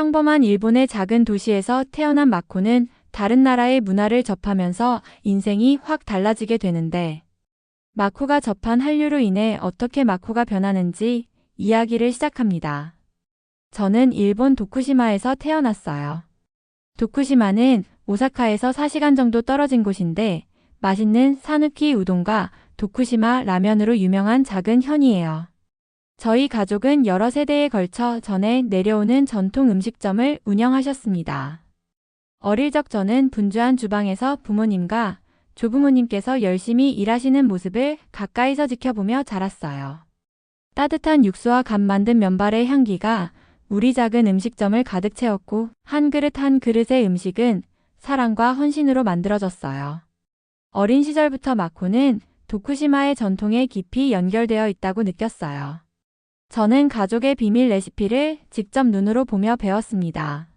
평범한 일본의 작은 도시에서 태어난 마코는 다른 나라의 문화를 접하면서 인생이 확 달라지게 되는데, 마코가 접한 한류로 인해 어떻게 마코가 변하는지 이야기를 시작합니다. 저는 일본 도쿠시마에서 태어났어요. 도쿠시마는 오사카에서 4시간 정도 떨어진 곳인데 맛있는 사누키 우동과 도쿠시마 라면으로 유명한 작은 현이에요. 저희 가족은 여러 세대에 걸쳐 전해 내려오는 전통 음식점을 운영하셨습니다. 어릴 적 저는 분주한 주방에서 부모님과 조부모님께서 열심히 일하시는 모습을 가까이서 지켜보며 자랐어요. 따뜻한 육수와 갓 만든 면발의 향기가 우리 작은 음식점을 가득 채웠고 한 그릇 한 그릇의 음식은 사랑과 헌신으로 만들어졌어요. 어린 시절부터 마코는 도쿠시마의 전통에 깊이 연결되어 있다고 느꼈어요. 저는 가족의 비밀 레시피를 직접 눈으로 보며 배웠습니다.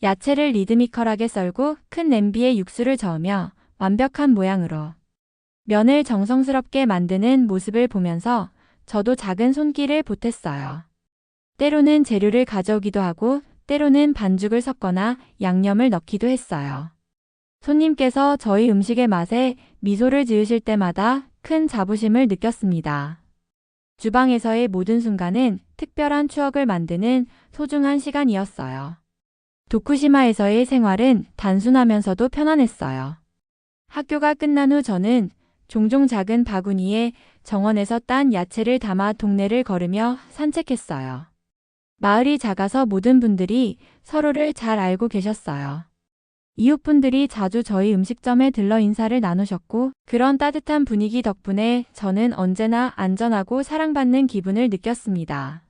야채를 리드미컬하게 썰고 큰 냄비에 육수를 저으며 완벽한 모양으로 면을 정성스럽게 만드는 모습을 보면서 저도 작은 손길을 보탰어요. 때로는 재료를 가져오기도 하고 때로는 반죽을 섞거나 양념을 넣기도 했어요. 손님께서 저희 음식의 맛에 미소를 지으실 때마다 큰 자부심을 느꼈습니다. 주방에서의 모든 순간은 특별한 추억을 만드는 소중한 시간이었어요. 도쿠시마에서의 생활은 단순하면서도 편안했어요. 학교가 끝난 후 저는 종종 작은 바구니에 정원에서 딴 야채를 담아 동네를 걸으며 산책했어요. 마을이 작아서 모든 분들이 서로를 잘 알고 계셨어요. 이웃분들이 자주 저희 음식점에 들러 인사를 나누셨고 그런 따뜻한 분위기 덕분에 저는 언제나 안전하고 사랑받는 기분을 느꼈습니다.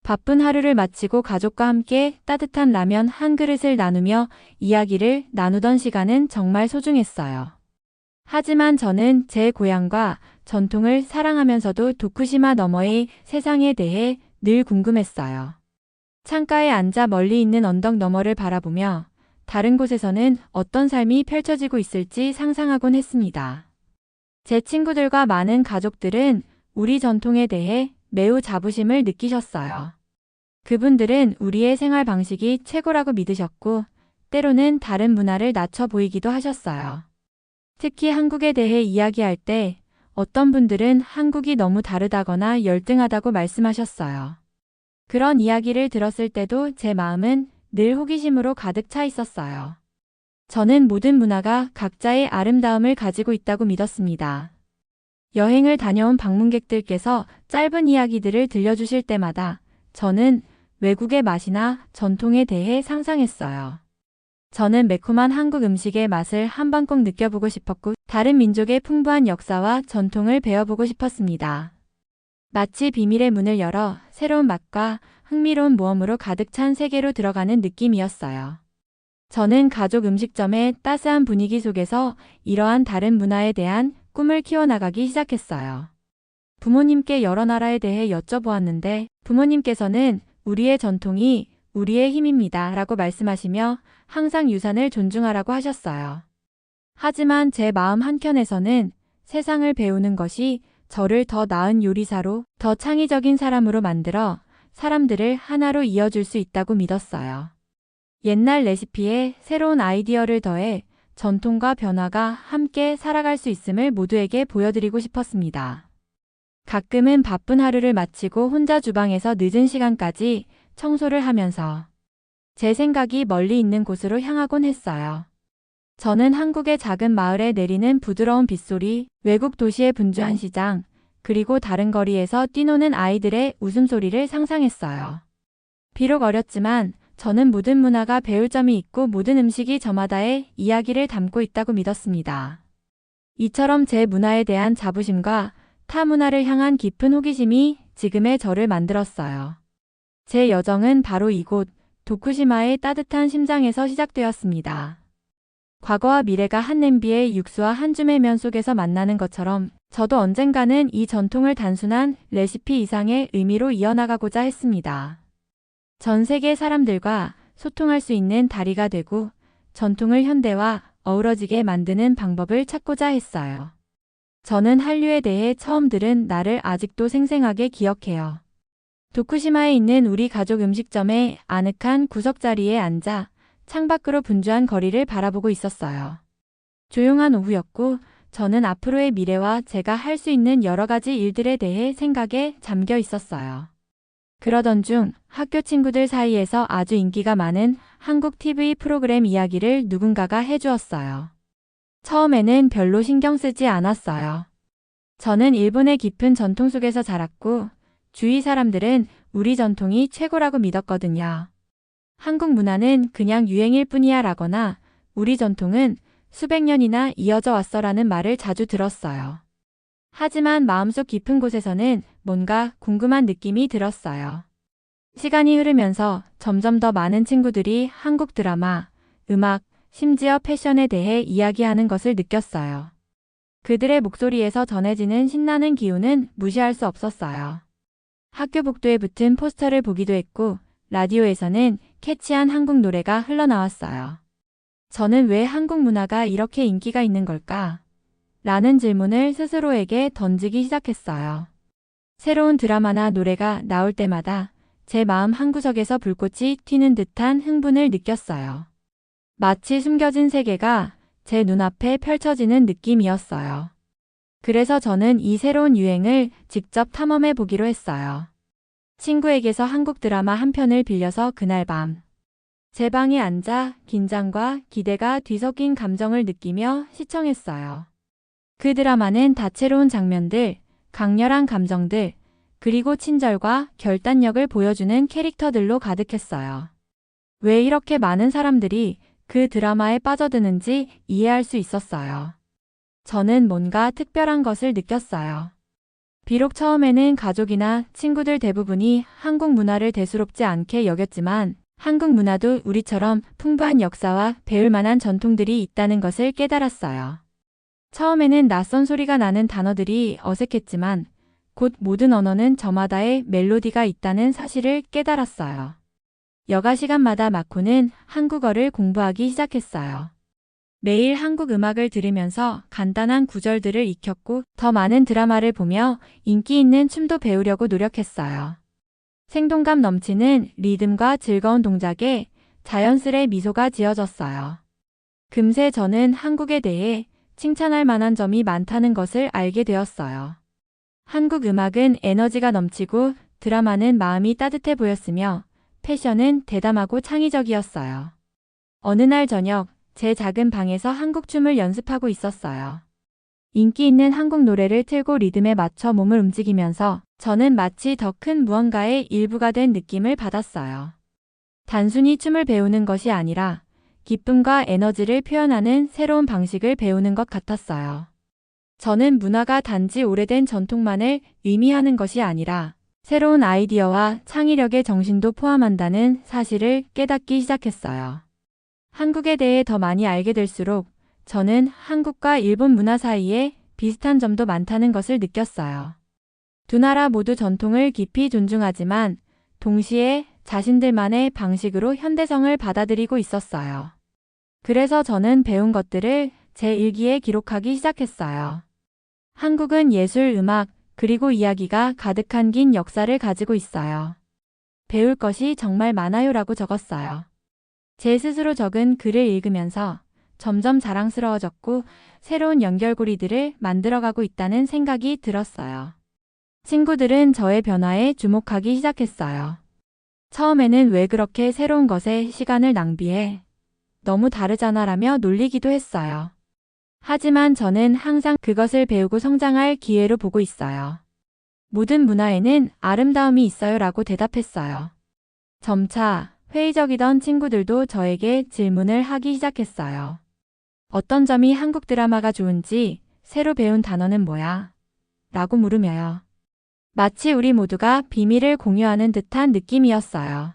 바쁜 하루를 마치고 가족과 함께 따뜻한 라면 한 그릇을 나누며 이야기를 나누던 시간은 정말 소중했어요. 하지만 저는 제 고향과 전통을 사랑하면서도 도쿠시마 너머의 세상에 대해 늘 궁금했어요. 창가에 앉아 멀리 있는 언덕 너머를 바라보며 다른 곳에서는 어떤 삶이 펼쳐지고 있을지 상상하곤 했습니다. 제 친구들과 많은 가족들은 우리 전통에 대해 매우 자부심을 느끼셨어요. 그분들은 우리의 생활 방식이 최고라고 믿으셨고 때로는 다른 문화를 낮춰 보이기도 하셨어요. 특히 한국에 대해 이야기할 때 어떤 분들은 한국이 너무 다르다거나 열등하다고 말씀하셨어요. 그런 이야기를 들었을 때도 제 마음은 늘 호기심으로 가득 차 있었어요. 저는 모든 문화가 각자의 아름다움을 가지고 있다고 믿었습니다. 여행을 다녀온 방문객들께서 짧은 이야기들을 들려주실 때마다 저는 외국의 맛이나 전통에 대해 상상했어요. 저는 매콤한 한국 음식의 맛을 한 번 꼭 느껴보고 싶었고 다른 민족의 풍부한 역사와 전통을 배워보고 싶었습니다. 마치 비밀의 문을 열어 새로운 맛과 흥미로운 모험으로 가득 찬 세계로 들어가는 느낌이었어요. 저는 가족 음식점의 따스한 분위기 속에서 이러한 다른 문화에 대한 꿈을 키워나가기 시작했어요. 부모님께 여러 나라에 대해 여쭤보았는데 부모님께서는 우리의 전통이 우리의 힘입니다 라고 말씀하시며 항상 유산을 존중하라고 하셨어요. 하지만 제 마음 한켠에서는 세상을 배우는 것이 저를 더 나은 요리사로, 더 창의적인 사람으로 만들어 사람들을 하나로 이어줄 수 있다고 믿었어요. 옛날 레시피에 새로운 아이디어를 더해 전통과 변화가 함께 살아갈 수 있음을 모두에게 보여드리고 싶었습니다. 가끔은 바쁜 하루를 마치고 혼자 주방에서 늦은 시간까지 청소를 하면서 제 생각이 멀리 있는 곳으로 향하곤 했어요. 저는 한국의 작은 마을에 내리는 부드러운 빗소리, 외국 도시의 분주한 시장, 그리고 다른 거리에서 뛰노는 아이들의 웃음소리를 상상했어요. 비록 어렸지만 저는 모든 문화가 배울 점이 있고 모든 음식이 저마다의 이야기를 담고 있다고 믿었습니다. 이처럼 제 문화에 대한 자부심과 타 문화를 향한 깊은 호기심이 지금의 저를 만들었어요. 제 여정은 바로 이곳 도쿠시마의 따뜻한 심장에서 시작되었습니다. 과거와 미래가 한 냄비의 육수와 한 줌의 면 속에서 만나는 것처럼 저도 언젠가는 이 전통을 단순한 레시피 이상의 의미로 이어나가고자 했습니다. 전 세계 사람들과 소통할 수 있는 다리가 되고 전통을 현대와 어우러지게 만드는 방법을 찾고자 했어요. 저는 한류에 대해 처음 들은 날을 아직도 생생하게 기억해요. 도쿠시마에 있는 우리 가족 음식점의 아늑한 구석자리에 앉아 창밖으로 분주한 거리를 바라보고 있었어요. 조용한 오후였고 저는 앞으로의 미래와 제가 할 수 있는 여러 가지 일들에 대해 생각에 잠겨 있었어요. 그러던 중 학교 친구들 사이에서 아주 인기가 많은 한국 TV 프로그램 이야기를 누군가가 해주었어요. 처음에는 별로 신경 쓰지 않았어요. 저는 일본의 깊은 전통 속에서 자랐고 주위 사람들은 우리 전통이 최고라고 믿었거든요. 한국 문화는 그냥 유행일 뿐이야 라거나 우리 전통은 수백 년이나 이어져 왔어라는 말을 자주 들었어요. 하지만 마음속 깊은 곳에서는 뭔가 궁금한 느낌이 들었어요. 시간이 흐르면서 점점 더 많은 친구들이 한국 드라마, 음악, 심지어 패션에 대해 이야기하는 것을 느꼈어요. 그들의 목소리에서 전해지는 신나는 기운은 무시할 수 없었어요. 학교 복도에 붙은 포스터를 보기도 했고 라디오에서는 캐치한 한국 노래가 흘러나왔어요. 저는 왜 한국 문화가 이렇게 인기가 있는 걸까? 라는 질문을 스스로에게 던지기 시작했어요. 새로운 드라마나 노래가 나올 때마다 제 마음 한구석에서 불꽃이 튀는 듯한 흥분을 느꼈어요. 마치 숨겨진 세계가 제 눈앞에 펼쳐지는 느낌이었어요. 그래서 저는 이 새로운 유행을 직접 탐험해 보기로 했어요. 친구에게서 한국 드라마 한 편을 빌려서 그날 밤 제 방에 앉아 긴장과 기대가 뒤섞인 감정을 느끼며 시청했어요. 그 드라마는 다채로운 장면들, 강렬한 감정들, 그리고 친절과 결단력을 보여주는 캐릭터들로 가득했어요. 왜 이렇게 많은 사람들이 그 드라마에 빠져드는지 이해할 수 있었어요. 저는 뭔가 특별한 것을 느꼈어요. 비록 처음에는 가족이나 친구들 대부분이 한국 문화를 대수롭지 않게 여겼지만 한국 문화도 우리처럼 풍부한 역사와 배울 만한 전통들이 있다는 것을 깨달았어요. 처음에는 낯선 소리가 나는 단어들이 어색했지만 곧 모든 언어는 저마다의 멜로디가 있다는 사실을 깨달았어요. 여가 시간마다 마코는 한국어를 공부하기 시작했어요. 매일 한국 음악을 들으면서 간단한 구절들을 익혔고 더 많은 드라마를 보며 인기 있는 춤도 배우려고 노력했어요. 생동감 넘치는 리듬과 즐거운 동작에 자연스레 미소가 지어졌어요. 금세 저는 한국에 대해 칭찬할 만한 점이 많다는 것을 알게 되었어요. 한국 음악은 에너지가 넘치고 드라마는 마음이 따뜻해 보였으며 패션은 대담하고 창의적이었어요. 어느 날 저녁 제 작은 방에서 한국 춤을 연습하고 있었어요. 인기 있는 한국 노래를 틀고 리듬에 맞춰 몸을 움직이면서 저는 마치 더 큰 무언가의 일부가 된 느낌을 받았어요. 단순히 춤을 배우는 것이 아니라 기쁨과 에너지를 표현하는 새로운 방식을 배우는 것 같았어요. 저는 문화가 단지 오래된 전통만을 의미하는 것이 아니라 새로운 아이디어와 창의력의 정신도 포함한다는 사실을 깨닫기 시작했어요. 한국에 대해 더 많이 알게 될수록 저는 한국과 일본 문화 사이에 비슷한 점도 많다는 것을 느꼈어요. 두 나라 모두 전통을 깊이 존중하지만 동시에 자신들만의 방식으로 현대성을 받아들이고 있었어요. 그래서 저는 배운 것들을 제 일기에 기록하기 시작했어요. 한국은 예술, 음악, 그리고 이야기가 가득한 긴 역사를 가지고 있어요. 배울 것이 정말 많아요라고 적었어요. 제 스스로 적은 글을 읽으면서 점점 자랑스러워졌고 새로운 연결고리들을 만들어가고 있다는 생각이 들었어요. 친구들은 저의 변화에 주목하기 시작했어요. 처음에는 왜 그렇게 새로운 것에 시간을 낭비해? 너무 다르잖아라며 놀리기도 했어요. 하지만 저는 항상 그것을 배우고 성장할 기회로 보고 있어요. 모든 문화에는 아름다움이 있어요라고 대답했어요. 점차 회의적이던 친구들도 저에게 질문을 하기 시작했어요. 어떤 점이 한국 드라마가 좋은지, 새로 배운 단어는 뭐야? 라고 물으며요. 마치 우리 모두가 비밀을 공유하는 듯한 느낌이었어요.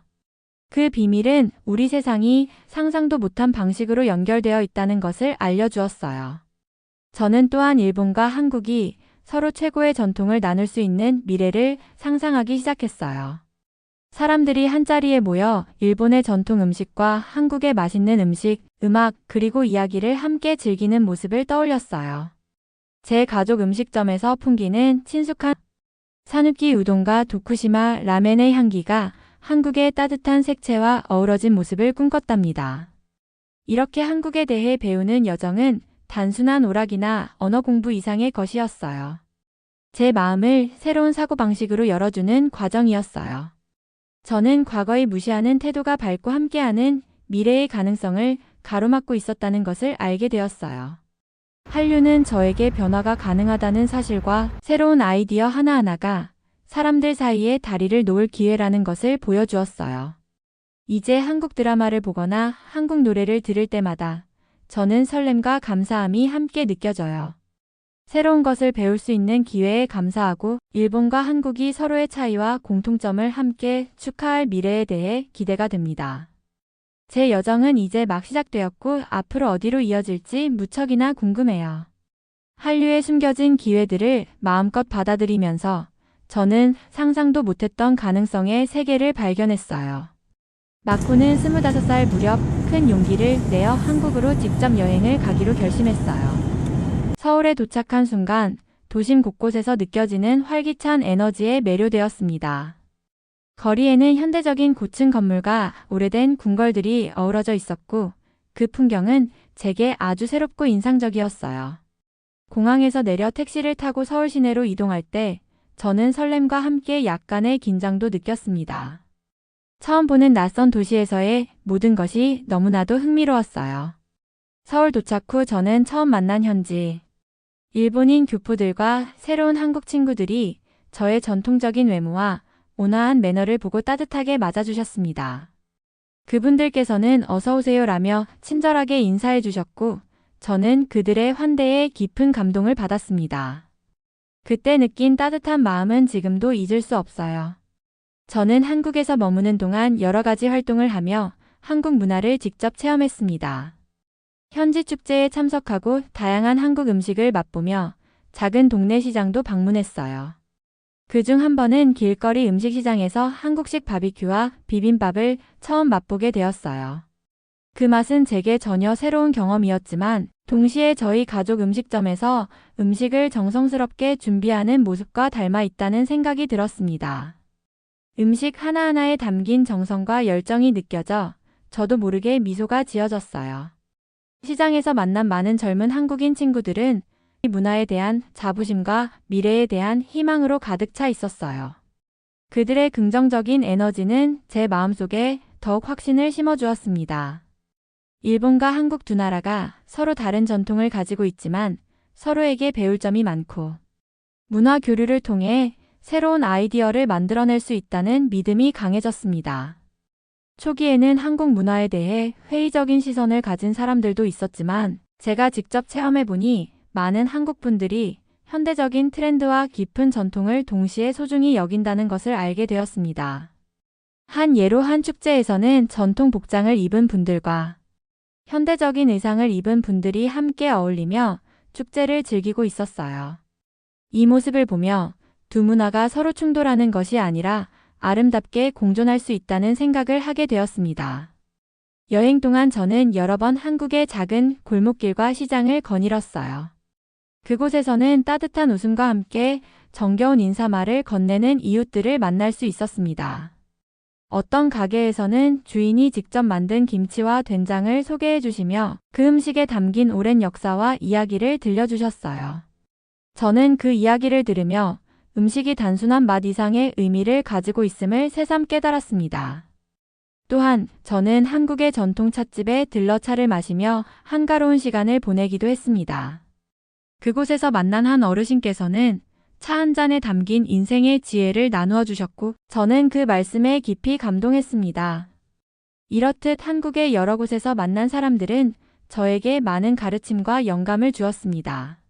그 비밀은 우리 세상이 상상도 못한 방식으로 연결되어 있다는 것을 알려주었어요. 저는 또한 일본과 한국이 서로 최고의 전통을 나눌 수 있는 미래를 상상하기 시작했어요. 사람들이 한자리에 모여 일본의 전통 음식과 한국의 맛있는 음식, 음악, 그리고 이야기를 함께 즐기는 모습을 떠올렸어요. 제 가족 음식점에서 풍기는 친숙한 사누키 우동과 도쿠시마 라멘의 향기가 한국의 따뜻한 색채와 어우러진 모습을 꿈꿨답니다. 이렇게 한국에 대해 배우는 여정은 단순한 오락이나 언어 공부 이상의 것이었어요. 제 마음을 새로운 사고방식으로 열어주는 과정이었어요. 저는 과거의 무시하는 태도가 밝고 함께하는 미래의 가능성을 가로막고 있었다는 것을 알게 되었어요. 한류는 저에게 변화가 가능하다는 사실과 새로운 아이디어 하나하나가 사람들 사이에 다리를 놓을 기회라는 것을 보여주었어요. 이제 한국 드라마를 보거나 한국 노래를 들을 때마다 저는 설렘과 감사함이 함께 느껴져요. 새로운 것을 배울 수 있는 기회에 감사하고 일본과 한국이 서로의 차이와 공통점을 함께 축하할 미래에 대해 기대가 됩니다. 제 여정은 이제 막 시작되었고 앞으로 어디로 이어질지 무척이나 궁금해요. 한류에 숨겨진 기회들을 마음껏 받아들이면서 저는 상상도 못했던 가능성의 세계를 발견했어요. 마코는 25살 무렵 큰 용기를 내어 한국으로 직접 여행을 가기로 결심했어요. 서울에 도착한 순간 도심 곳곳에서 느껴지는 활기찬 에너지에 매료되었습니다. 거리에는 현대적인 고층 건물과 오래된 궁궐들이 어우러져 있었고 그 풍경은 제게 아주 새롭고 인상적이었어요. 공항에서 내려 택시를 타고 서울 시내로 이동할 때 저는 설렘과 함께 약간의 긴장도 느꼈습니다. 처음 보는 낯선 도시에서의 모든 것이 너무나도 흥미로웠어요. 서울 도착 후 저는 처음 만난 현지 일본인 교포들과 새로운 한국 친구들이 저의 전통적인 외모와 온화한 매너를 보고 따뜻하게 맞아주셨습니다. 그분들께서는 어서오세요라며 친절하게 인사해 주셨고 저는 그들의 환대에 깊은 감동을 받았습니다. 그때 느낀 따뜻한 마음은 지금도 잊을 수 없어요. 저는 한국에서 머무는 동안 여러 가지 활동을 하며 한국 문화를 직접 체험했습니다. 현지 축제에 참석하고 다양한 한국 음식을 맛보며 작은 동네 시장도 방문했어요. 그중 한 번은 길거리 음식 시장에서 한국식 바비큐와 비빔밥을 처음 맛보게 되었어요. 그 맛은 제게 전혀 새로운 경험이었지만 동시에 저희 가족 음식점에서 음식을 정성스럽게 준비하는 모습과 닮아 있다는 생각이 들었습니다. 음식 하나하나에 담긴 정성과 열정이 느껴져 저도 모르게 미소가 지어졌어요. 시장에서 만난 많은 젊은 한국인 친구들은 이 문화에 대한 자부심과 미래에 대한 희망으로 가득 차 있었어요. 그들의 긍정적인 에너지는 제 마음속에 더욱 확신을 심어주었습니다. 일본과 한국 두 나라가 서로 다른 전통을 가지고 있지만 서로에게 배울 점이 많고 문화 교류를 통해 새로운 아이디어를 만들어낼 수 있다는 믿음이 강해졌습니다. 초기에는 한국 문화에 대해 회의적인 시선을 가진 사람들도 있었지만 제가 직접 체험해보니 많은 한국 분들이 현대적인 트렌드와 깊은 전통을 동시에 소중히 여긴다는 것을 알게 되었습니다. 한 예로 한 축제에서는 전통 복장을 입은 분들과 현대적인 의상을 입은 분들이 함께 어울리며 축제를 즐기고 있었어요. 이 모습을 보며 두 문화가 서로 충돌하는 것이 아니라 아름답게 공존할 수 있다는 생각을 하게 되었습니다. 여행 동안 저는 여러 번 한국의 작은 골목길과 시장을 거닐었어요. 그곳에서는 따뜻한 웃음과 함께 정겨운 인사말을 건네는 이웃들을 만날 수 있었습니다. 어떤 가게에서는 주인이 직접 만든 김치와 된장을 소개해 주시며 그 음식에 담긴 오랜 역사와 이야기를 들려주셨어요. 저는 그 이야기를 들으며 음식이 단순한 맛 이상의 의미를 가지고 있음을 새삼 깨달았습니다. 또한 저는 한국의 전통 찻집에 들러 차를 마시며 한가로운 시간을 보내기도 했습니다. 그곳에서 만난 한 어르신께서는 차 한 잔에 담긴 인생의 지혜를 나누어 주셨고 저는 그 말씀에 깊이 감동했습니다. 이렇듯 한국의 여러 곳에서 만난 사람들은 저에게 많은 가르침과 영감을 주었습니다.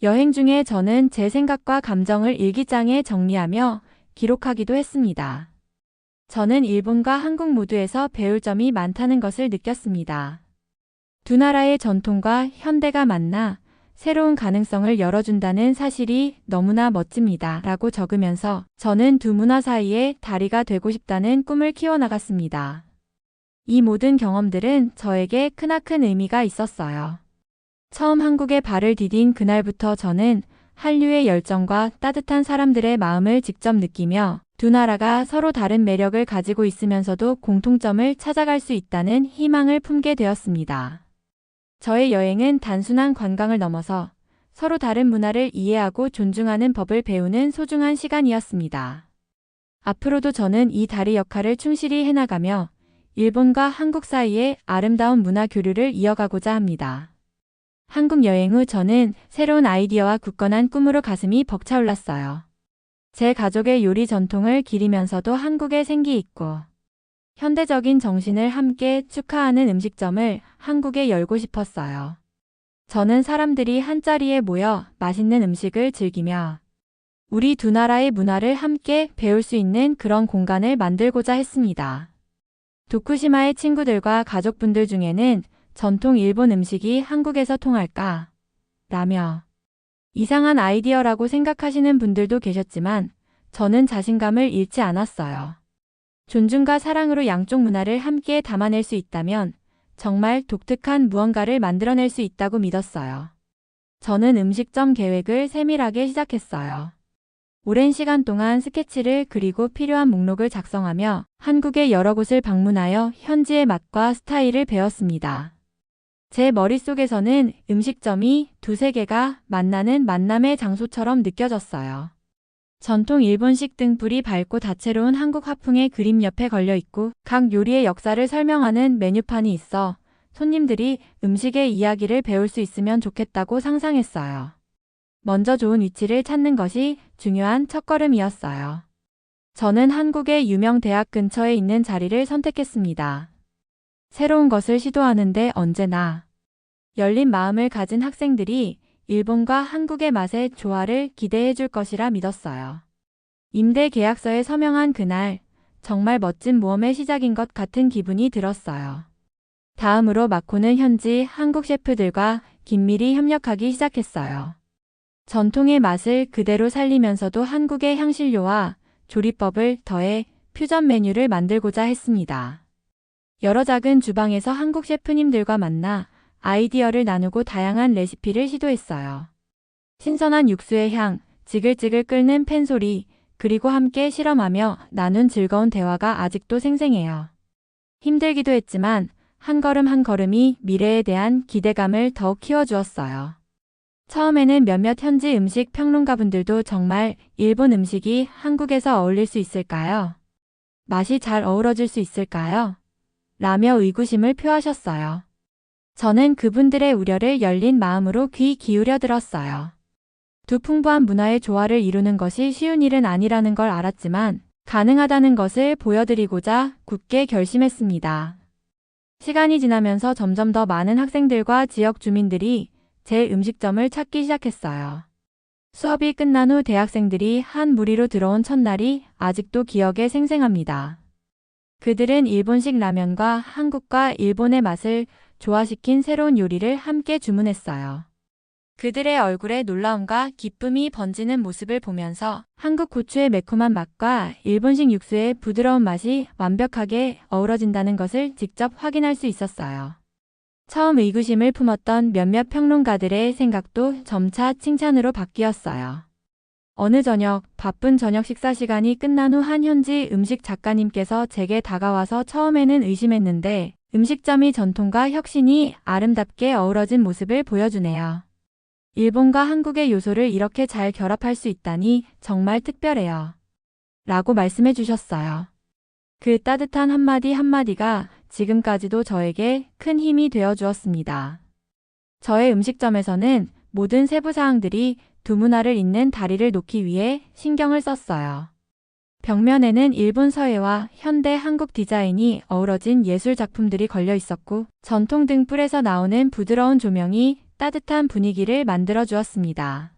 여행 중에 저는 제 생각과 감정을 일기장에 정리하며 기록하기도 했습니다. 저는 일본과 한국 모두에서 배울 점이 많다는 것을 느꼈습니다. 두 나라의 전통과 현대가 만나 새로운 가능성을 열어준다는 사실이 너무나 멋집니다. 라고 적으면서 저는 두 문화 사이의 다리가 되고 싶다는 꿈을 키워나갔습니다. 이 모든 경험들은 저에게 크나큰 의미가 있었어요. 처음 한국에 발을 디딘 그날부터 저는 한류의 열정과 따뜻한 사람들의 마음을 직접 느끼며 두 나라가 서로 다른 매력을 가지고 있으면서도 공통점을 찾아갈 수 있다는 희망을 품게 되었습니다. 저의 여행은 단순한 관광을 넘어서 서로 다른 문화를 이해하고 존중하는 법을 배우는 소중한 시간이었습니다. 앞으로도 저는 이 다리 역할을 충실히 해나가며 일본과 한국 사이의 아름다운 문화 교류를 이어가고자 합니다. 한국 여행 후 저는 새로운 아이디어와 굳건한 꿈으로 가슴이 벅차올랐어요. 제 가족의 요리 전통을 기리면서도 한국의 생기 있고 현대적인 정신을 함께 축하하는 음식점을 한국에 열고 싶었어요. 저는 사람들이 한자리에 모여 맛있는 음식을 즐기며 우리 두 나라의 문화를 함께 배울 수 있는 그런 공간을 만들고자 했습니다. 도쿠시마의 친구들과 가족분들 중에는 전통 일본 음식이 한국에서 통할까? 라며 이상한 아이디어라고 생각하시는 분들도 계셨지만 저는 자신감을 잃지 않았어요. 존중과 사랑으로 양쪽 문화를 함께 담아낼 수 있다면 정말 독특한 무언가를 만들어낼 수 있다고 믿었어요. 저는 음식점 계획을 세밀하게 시작했어요. 오랜 시간 동안 스케치를 그리고 필요한 목록을 작성하며 한국의 여러 곳을 방문하여 현지의 맛과 스타일을 배웠습니다. 제 머릿속에서는 음식점이 두세 개가 만나는 만남의 장소처럼 느껴졌어요. 전통 일본식 등불이 밝고 다채로운 한국 화풍의 그림 옆에 걸려있고 각 요리의 역사를 설명하는 메뉴판이 있어 손님들이 음식의 이야기를 배울 수 있으면 좋겠다고 상상했어요. 먼저 좋은 위치를 찾는 것이 중요한 첫걸음이었어요. 저는 한국의 유명 대학 근처에 있는 자리를 선택했습니다. 새로운 것을 시도하는데 언제나 열린 마음을 가진 학생들이 일본과 한국의 맛의 조화를 기대해 줄 것이라 믿었어요. 임대 계약서에 서명한 그날, 정말 멋진 모험의 시작인 것 같은 기분이 들었어요. 다음으로 마코는 현지 한국 셰프들과 긴밀히 협력하기 시작했어요. 전통의 맛을 그대로 살리면서도 한국의 향신료와 조리법을 더해 퓨전 메뉴를 만들고자 했습니다. 여러 작은 주방에서 한국 셰프님들과 만나 아이디어를 나누고 다양한 레시피를 시도했어요. 신선한 육수의 향, 지글지글 끓는 팬 소리, 그리고 함께 실험하며 나눈 즐거운 대화가 아직도 생생해요. 힘들기도 했지만 한 걸음 한 걸음이 미래에 대한 기대감을 더욱 키워주었어요. 처음에는 몇몇 현지 음식 평론가분들도 정말 일본 음식이 한국에서 어울릴 수 있을까요? 맛이 잘 어우러질 수 있을까요? 라며 의구심을 표하셨어요. 저는 그분들의 우려를 열린 마음으로 귀 기울여 들었어요. 두 풍부한 문화의 조화를 이루는 것이 쉬운 일은 아니라는 걸 알았지만 가능하다는 것을 보여드리고자 굳게 결심했습니다. 시간이 지나면서 점점 더 많은 학생들과 지역 주민들이 제 음식점을 찾기 시작했어요. 수업이 끝난 후 대학생들이 한 무리로 들어온 첫날이 아직도 기억에 생생합니다. 그들은 일본식 라면과 한국과 일본의 맛을 조화시킨 새로운 요리를 함께 주문했어요. 그들의 얼굴에 놀라움과 기쁨이 번지는 모습을 보면서 한국 고추의 매콤한 맛과 일본식 육수의 부드러운 맛이 완벽하게 어우러진다는 것을 직접 확인할 수 있었어요. 처음 의구심을 품었던 몇몇 평론가들의 생각도 점차 칭찬으로 바뀌었어요. 어느 저녁, 바쁜 저녁 식사 시간이 끝난 후 한 현지 음식 작가님께서 제게 다가와서 처음에는 의심했는데 음식점이 전통과 혁신이 아름답게 어우러진 모습을 보여주네요. 일본과 한국의 요소를 이렇게 잘 결합할 수 있다니 정말 특별해요. 라고 말씀해 주셨어요. 그 따뜻한 한마디 한마디가 지금까지도 저에게 큰 힘이 되어 주었습니다. 저의 음식점에서는 모든 세부 사항들이 두 문화를 잇는 다리를 놓기 위해 신경을 썼어요. 벽면에는 일본 서예와 현대 한국 디자인이 어우러진 예술 작품들이 걸려 있었고 전통 등불에서 나오는 부드러운 조명이 따뜻한 분위기를 만들어 주었습니다.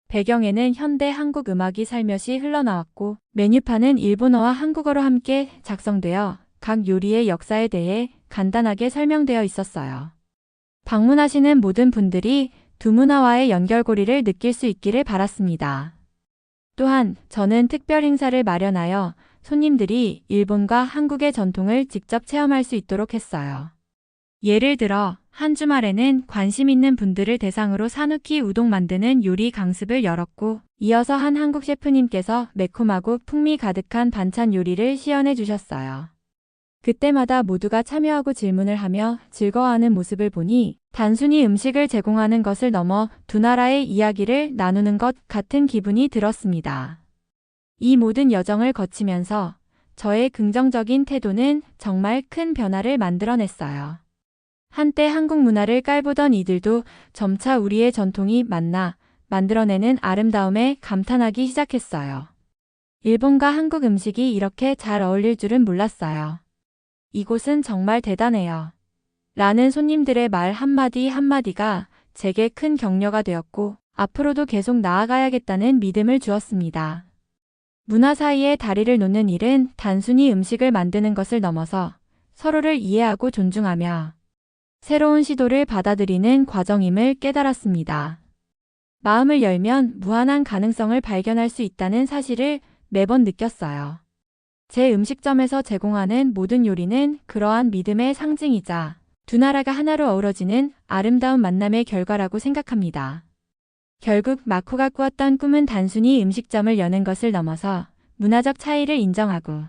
배경에는 현대 한국 음악이 살며시 흘러나왔고 메뉴판은 일본어와 한국어로 함께 작성되어 각 요리의 역사에 대해 간단하게 설명되어 있었어요. 방문하시는 모든 분들이 두 문화와의 연결고리를 느낄 수 있기를 바랐습니다. 또한 저는 특별 행사를 마련하여 손님들이 일본과 한국의 전통을 직접 체험할 수 있도록 했어요. 예를 들어 한 주말에는 관심 있는 분들을 대상으로 사누키 우동 만드는 요리 강습을 열었고, 이어서 한 한국 셰프님께서 매콤하고 풍미 가득한 반찬 요리를 시연해 주셨어요. 그때마다 모두가 참여하고 질문을 하며 즐거워하는 모습을 보니 단순히 음식을 제공하는 것을 넘어 두 나라의 이야기를 나누는 것 같은 기분이 들었습니다. 이 모든 여정을 거치면서 저의 긍정적인 태도는 정말 큰 변화를 만들어냈어요. 한때 한국 문화를 깔보던 이들도 점차 우리의 전통이 만나 만들어내는 아름다움에 감탄하기 시작했어요. 일본과 한국 음식이 이렇게 잘 어울릴 줄은 몰랐어요. 이곳은 정말 대단해요. 라는 손님들의 말 한마디 한마디가 제게 큰 격려가 되었고, 앞으로도 계속 나아가야겠다는 믿음을 주었습니다. 문화 사이에 다리를 놓는 일은 단순히 음식을 만드는 것을 넘어서 서로를 이해하고 존중하며 새로운 시도를 받아들이는 과정임을 깨달았습니다. 마음을 열면 무한한 가능성을 발견할 수 있다는 사실을 매번 느꼈어요. 제 음식점에서 제공하는 모든 요리는 그러한 믿음의 상징이자 두 나라가 하나로 어우러지는 아름다운 만남의 결과라고 생각합니다. 결국 마코가 꾸었던 꿈은 단순히 음식점을 여는 것을 넘어서 문화적 차이를 인정하고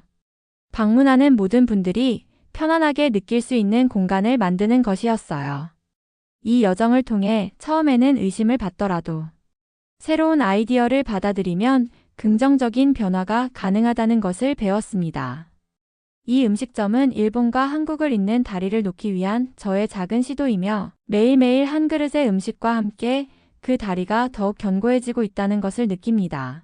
방문하는 모든 분들이 편안하게 느낄 수 있는 공간을 만드는 것이었어요. 이 여정을 통해 처음에는 의심을 받더라도 새로운 아이디어를 받아들이면 긍정적인 변화가 가능하다는 것을 배웠습니다. 이 음식점은 일본과 한국을 잇는 다리를 놓기 위한 저의 작은 시도이며, 매일매일 한 그릇의 음식과 함께 그 다리가 더욱 견고해지고 있다는 것을 느낍니다.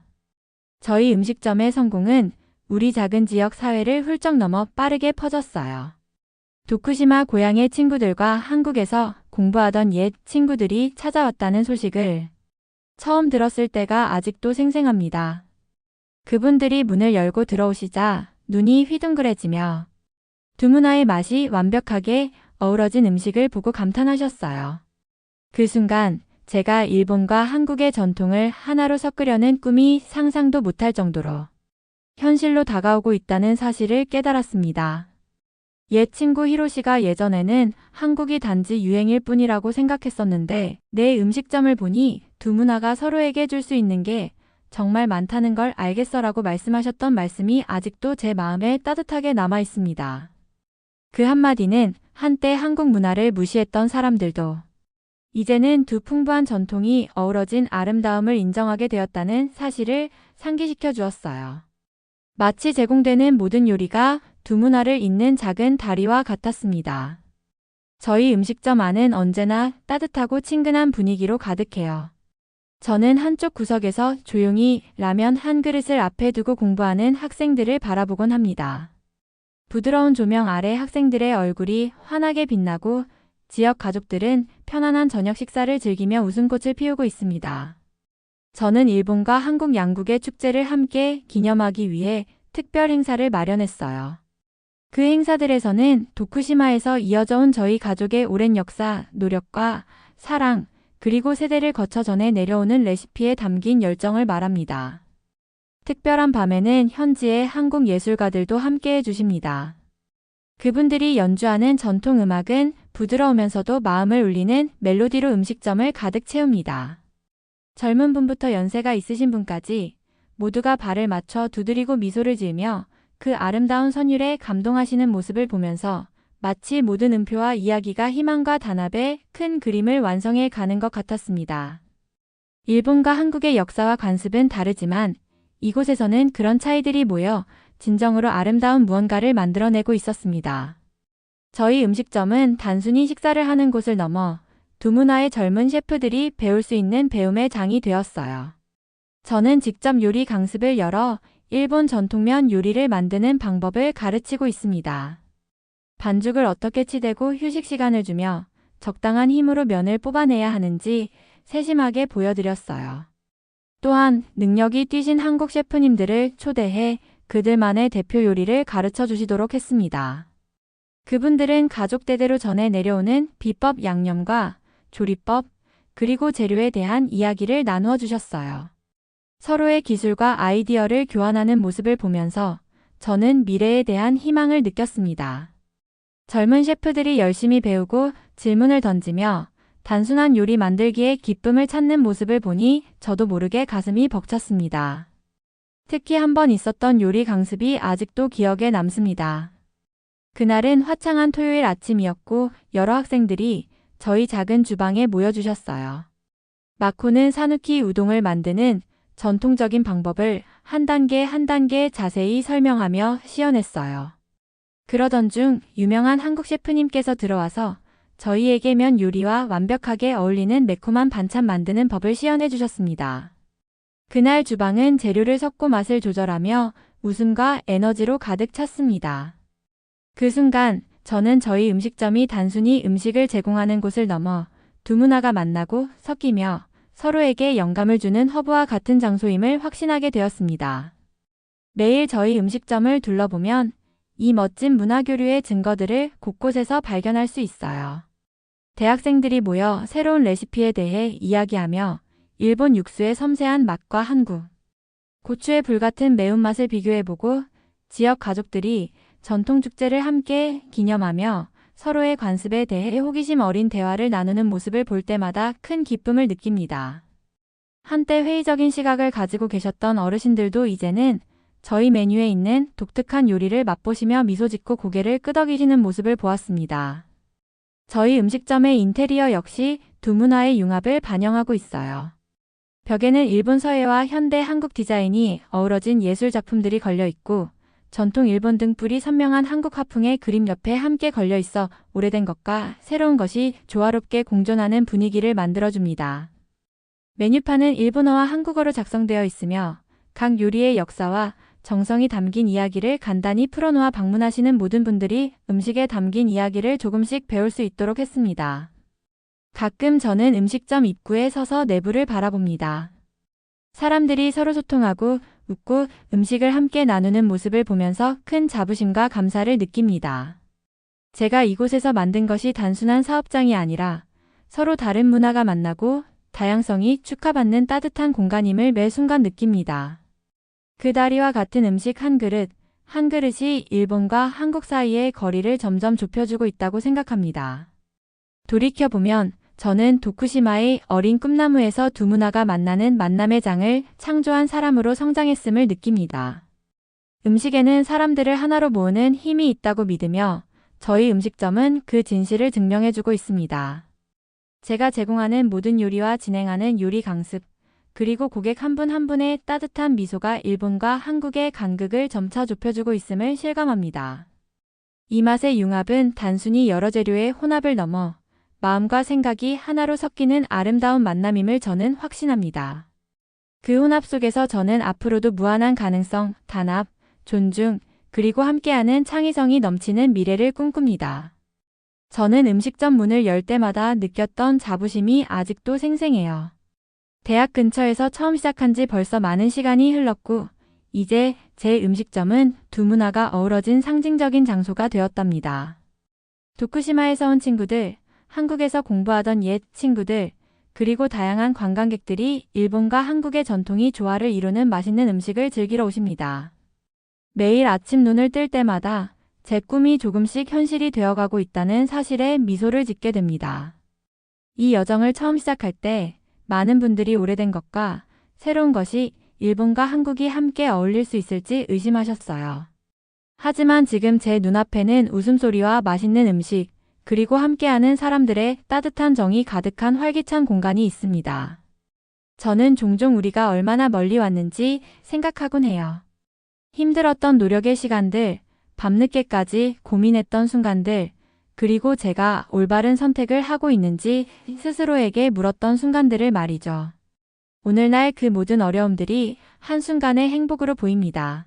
저희 음식점의 성공은 우리 작은 지역 사회를 훌쩍 넘어 빠르게 퍼졌어요. 도쿠시마 고향의 친구들과 한국에서 공부하던 옛 친구들이 찾아왔다는 소식을 처음 들었을 때가 아직도 생생합니다. 그분들이 문을 열고 들어오시자 눈이 휘둥그레지며 두 문화의 맛이 완벽하게 어우러진 음식을 보고 감탄하셨어요. 그 순간 제가 일본과 한국의 전통을 하나로 섞으려는 꿈이 상상도 못할 정도로 현실로 다가오고 있다는 사실을 깨달았습니다. 옛 친구 히로시가 예전에는 한국이 단지 유행일 뿐이라고 생각했었는데, 내 음식점을 보니 두 문화가 서로에게 줄 수 있는 게 정말 많다는 걸 알겠어라고 말씀하셨던 말씀이 아직도 제 마음에 따뜻하게 남아 있습니다. 그 한마디는 한때 한국 문화를 무시했던 사람들도 이제는 두 풍부한 전통이 어우러진 아름다움을 인정하게 되었다는 사실을 상기시켜 주었어요. 마치 제공되는 모든 요리가 두 문화를 잇는 작은 다리와 같았습니다. 저희 음식점 안은 언제나 따뜻하고 친근한 분위기로 가득해요. 저는 한쪽 구석에서 조용히 라면 한 그릇을 앞에 두고 공부하는 학생들을 바라보곤 합니다. 부드러운 조명 아래 학생들의 얼굴이 환하게 빛나고 지역 가족들은 편안한 저녁 식사를 즐기며 웃음꽃을 피우고 있습니다. 저는 일본과 한국 양국의 축제를 함께 기념하기 위해 특별 행사를 마련했어요. 그 행사들에서는 도쿠시마에서 이어져 온 저희 가족의 오랜 역사, 노력과 사랑, 그리고 세대를 거쳐 전해 내려오는 레시피에 담긴 열정을 말합니다. 특별한 밤에는 현지의 한국 예술가들도 함께해 주십니다. 그분들이 연주하는 전통 음악은 부드러우면서도 마음을 울리는 멜로디로 음식점을 가득 채웁니다. 젊은 분부터 연세가 있으신 분까지 모두가 발을 맞춰 두드리고 미소를 지으며 그 아름다운 선율에 감동하시는 모습을 보면서 마치 모든 음표와 이야기가 희망과 단합의 큰 그림을 완성해 가는 것 같았습니다. 일본과 한국의 역사와 관습은 다르지만 이곳에서는 그런 차이들이 모여 진정으로 아름다운 무언가를 만들어내고 있었습니다. 저희 음식점은 단순히 식사를 하는 곳을 넘어 두 문화의 젊은 셰프들이 배울 수 있는 배움의 장이 되었어요. 저는 직접 요리 강습을 열어 일본 전통면 요리를 만드는 방법을 가르치고 있습니다. 반죽을 어떻게 치대고 휴식 시간을 주며 적당한 힘으로 면을 뽑아내야 하는지 세심하게 보여드렸어요. 또한 능력이 뛰신 한국 셰프님들을 초대해 그들만의 대표 요리를 가르쳐 주시도록 했습니다. 그분들은 가족 대대로 전해 내려오는 비법 양념과 조리법, 그리고 재료에 대한 이야기를 나누어 주셨어요. 서로의 기술과 아이디어를 교환하는 모습을 보면서 저는 미래에 대한 희망을 느꼈습니다. 젊은 셰프들이 열심히 배우고 질문을 던지며 단순한 요리 만들기에 기쁨을 찾는 모습을 보니 저도 모르게 가슴이 벅찼습니다. 특히 한 번 있었던 요리 강습이 아직도 기억에 남습니다. 그날은 화창한 토요일 아침이었고 여러 학생들이 저희 작은 주방에 모여주셨어요. 마코는 사누키 우동을 만드는 전통적인 방법을 한 단계 한 단계 자세히 설명하며 시연했어요. 그러던 중 유명한 한국 셰프님께서 들어와서 저희에게 면 요리와 완벽하게 어울리는 매콤한 반찬 만드는 법을 시연해 주셨습니다. 그날 주방은 재료를 섞고 맛을 조절하며 웃음과 에너지로 가득 찼습니다. 그 순간 저는 저희 음식점이 단순히 음식을 제공하는 곳을 넘어 두 문화가 만나고 섞이며 서로에게 영감을 주는 허브와 같은 장소임을 확신하게 되었습니다. 매일 저희 음식점을 둘러보면 이 멋진 문화 교류의 증거들을 곳곳에서 발견할 수 있어요. 대학생들이 모여 새로운 레시피에 대해 이야기하며 일본 육수의 섬세한 맛과 한국 고추의 불같은 매운맛을 비교해보고 지역 가족들이 전통 축제를 함께 기념하며 서로의 관습에 대해 호기심 어린 대화를 나누는 모습을 볼 때마다 큰 기쁨을 느낍니다. 한때 회의적인 시각을 가지고 계셨던 어르신들도 이제는 저희 메뉴에 있는 독특한 요리를 맛보시며 미소 짓고 고개를 끄덕이시는 모습을 보았습니다. 저희 음식점의 인테리어 역시 두 문화의 융합을 반영하고 있어요. 벽에는 일본 서예와 현대 한국 디자인이 어우러진 예술 작품들이 걸려 있고 전통 일본 등불이 선명한 한국 화풍의 그림 옆에 함께 걸려 있어 오래된 것과 새로운 것이 조화롭게 공존하는 분위기를 만들어줍니다. 메뉴판은 일본어와 한국어로 작성되어 있으며 각 요리의 역사와 정성이 담긴 이야기를 간단히 풀어놓아 방문하시는 모든 분들이 음식에 담긴 이야기를 조금씩 배울 수 있도록 했습니다. 가끔 저는 음식점 입구에 서서 내부를 바라봅니다. 사람들이 서로 소통하고 웃고 음식을 함께 나누는 모습을 보면서 큰 자부심과 감사를 느낍니다. 제가 이곳에서 만든 것이 단순한 사업장이 아니라 서로 다른 문화가 만나고 다양성이 축하받는 따뜻한 공간임을 매 순간 느낍니다. 그 다리와 같은 음식 한 그릇이 일본과 한국 사이의 거리를 점점 좁혀주고 있다고 생각합니다. 돌이켜보면 저는 도쿠시마의 어린 꿈나무에서 두 문화가 만나는 만남의 장을 창조한 사람으로 성장했음을 느낍니다. 음식에는 사람들을 하나로 모으는 힘이 있다고 믿으며 저희 음식점은 그 진실을 증명해주고 있습니다. 제가 제공하는 모든 요리와 진행하는 요리 강습, 그리고 고객 한 분 한 분의 따뜻한 미소가 일본과 한국의 간극을 점차 좁혀주고 있음을 실감합니다. 이 맛의 융합은 단순히 여러 재료의 혼합을 넘어 마음과 생각이 하나로 섞이는 아름다운 만남임을 저는 확신합니다. 그 혼합 속에서 저는 앞으로도 무한한 가능성, 단합, 존중, 그리고 함께하는 창의성이 넘치는 미래를 꿈꿉니다. 저는 음식점 문을 열 때마다 느꼈던 자부심이 아직도 생생해요. 대학 근처에서 처음 시작한 지 벌써 많은 시간이 흘렀고, 이제 제 음식점은 두 문화가 어우러진 상징적인 장소가 되었답니다. 도쿠시마에서 온 친구들, 한국에서 공부하던 옛 친구들, 그리고 다양한 관광객들이 일본과 한국의 전통이 조화를 이루는 맛있는 음식을 즐기러 오십니다. 매일 아침 눈을 뜰 때마다 제 꿈이 조금씩 현실이 되어가고 있다는 사실에 미소를 짓게 됩니다. 이 여정을 처음 시작할 때 많은 분들이 오래된 것과 새로운 것이 일본과 한국이 함께 어울릴 수 있을지 의심하셨어요. 하지만 지금 제 눈앞에는 웃음소리와 맛있는 음식, 그리고 함께하는 사람들의 따뜻한 정이 가득한 활기찬 공간이 있습니다. 저는 종종 우리가 얼마나 멀리 왔는지 생각하곤 해요. 힘들었던 노력의 시간들, 밤늦게까지 고민했던 순간들, 그리고 제가 올바른 선택을 하고 있는지 스스로에게 물었던 순간들을 말이죠. 오늘날 그 모든 어려움들이 한순간의 행복으로 보입니다.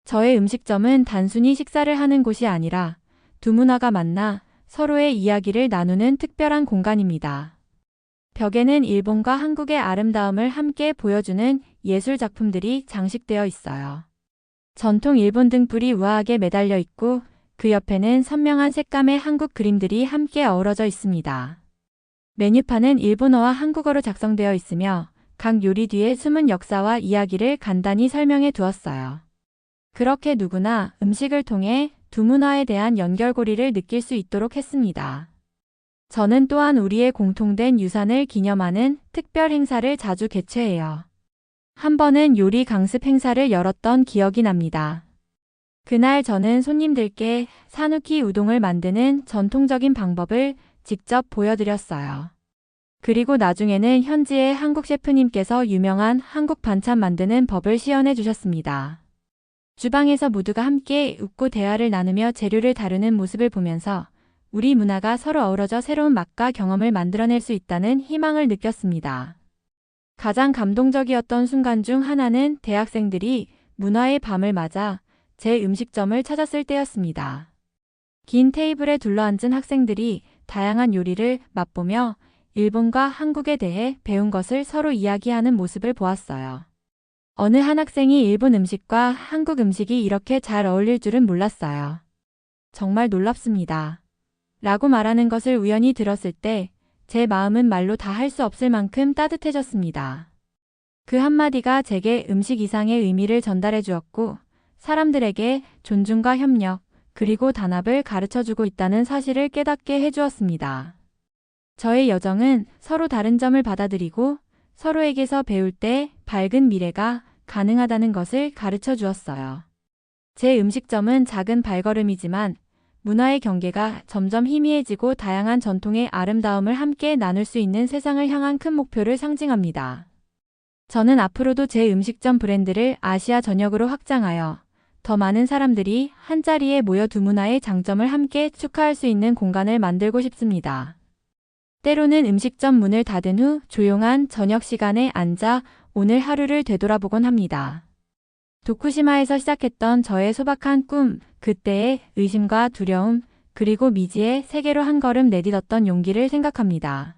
저의 음식점은 단순히 식사를 하는 곳이 아니라 두 문화가 만나 서로의 이야기를 나누는 특별한 공간입니다. 벽에는 일본과 한국의 아름다움을 함께 보여주는 예술 작품들이 장식되어 있어요. 전통 일본 등불이 우아하게 매달려 있고 그 옆에는 선명한 색감의 한국 그림들이 함께 어우러져 있습니다. 메뉴판은 일본어와 한국어로 작성되어 있으며 각 요리 뒤에 숨은 역사와 이야기를 간단히 설명해 두었어요. 그렇게 누구나 음식을 통해 두 문화에 대한 연결고리를 느낄 수 있도록 했습니다. 저는 또한 우리의 공통된 유산을 기념하는 특별 행사를 자주 개최해요. 한 번은 요리 강습 행사를 열었던 기억이 납니다. 그날 저는 손님들께 사누키 우동을 만드는 전통적인 방법을 직접 보여드렸어요. 그리고 나중에는 현지의 한국 셰프님께서 유명한 한국 반찬 만드는 법을 시연해 주셨습니다. 주방에서 모두가 함께 웃고 대화를 나누며 재료를 다루는 모습을 보면서 우리 문화가 서로 어우러져 새로운 맛과 경험을 만들어낼 수 있다는 희망을 느꼈습니다. 가장 감동적이었던 순간 중 하나는 대학생들이 문화의 밤을 맞아 제 음식점을 찾았을 때였습니다. 긴 테이블에 둘러앉은 학생들이 다양한 요리를 맛보며 일본과 한국에 대해 배운 것을 서로 이야기하는 모습을 보았어요. 어느 한 학생이 일본 음식과 한국 음식이 이렇게 잘 어울릴 줄은 몰랐어요. 정말 놀랍습니다. 라고 말하는 것을 우연히 들었을 때 제 마음은 말로 다 할 수 없을 만큼 따뜻해졌습니다. 그 한마디가 제게 음식 이상의 의미를 전달해 주었고 사람들에게 존중과 협력 그리고 단합을 가르쳐주고 있다는 사실을 깨닫게 해주었습니다. 저의 여정은 서로 다른 점을 받아들이고 서로에게서 배울 때 밝은 미래가 가능하다는 것을 가르쳐 주었어요. 제 음식점은 작은 발걸음이지만 문화의 경계가 점점 희미해지고 다양한 전통의 아름다움을 함께 나눌 수 있는 세상을 향한 큰 목표를 상징합니다. 저는 앞으로도 제 음식점 브랜드를 아시아 전역으로 확장하여 더 많은 사람들이 한자리에 모여 두 문화의 장점을 함께 축하할 수 있는 공간을 만들고 싶습니다. 때로는 음식점 문을 닫은 후 조용한 저녁 시간에 앉아 오늘 하루를 되돌아보곤 합니다. 도쿠시마에서 시작했던 저의 소박한 꿈, 그때의 의심과 두려움, 그리고 미지의 세계로 한 걸음 내딛었던 용기를 생각합니다.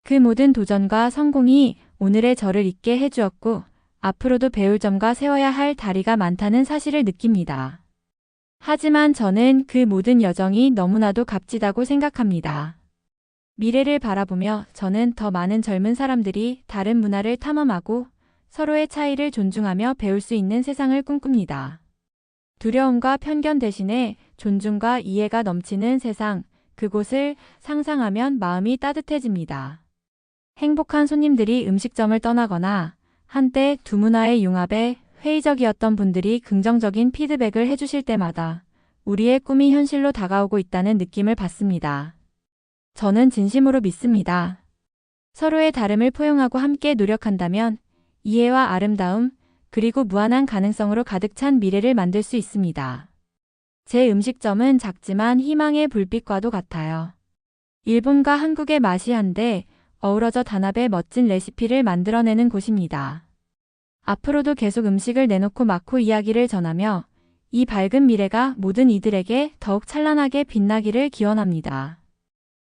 그 모든 도전과 성공이 오늘의 저를 있게 해주었고 앞으로도 배울 점과 세워야 할 다리가 많다는 사실을 느낍니다. 하지만 저는 그 모든 여정이 너무나도 값지다고 생각합니다. 미래를 바라보며 저는 더 많은 젊은 사람들이 다른 문화를 탐험하고 서로의 차이를 존중하며 배울 수 있는 세상을 꿈꿉니다. 두려움과 편견 대신에 존중과 이해가 넘치는 세상, 그곳을 상상하면 마음이 따뜻해집니다. 행복한 손님들이 음식점을 떠나거나 한때 두 문화의 융합에 회의적이었던 분들이 긍정적인 피드백을 해주실 때마다 우리의 꿈이 현실로 다가오고 있다는 느낌을 받습니다. 저는 진심으로 믿습니다. 서로의 다름을 포용하고 함께 노력한다면 이해와 아름다움, 그리고 무한한 가능성으로 가득 찬 미래를 만들 수 있습니다. 제 음식점은 작지만 희망의 불빛과도 같아요. 일본과 한국의 맛이 한데 어우러져 단합의 멋진 레시피를 만들어내는 곳입니다. 앞으로도 계속 음식을 내놓고 마코 이야기를 전하며 이 밝은 미래가 모든 이들에게 더욱 찬란하게 빛나기를 기원합니다.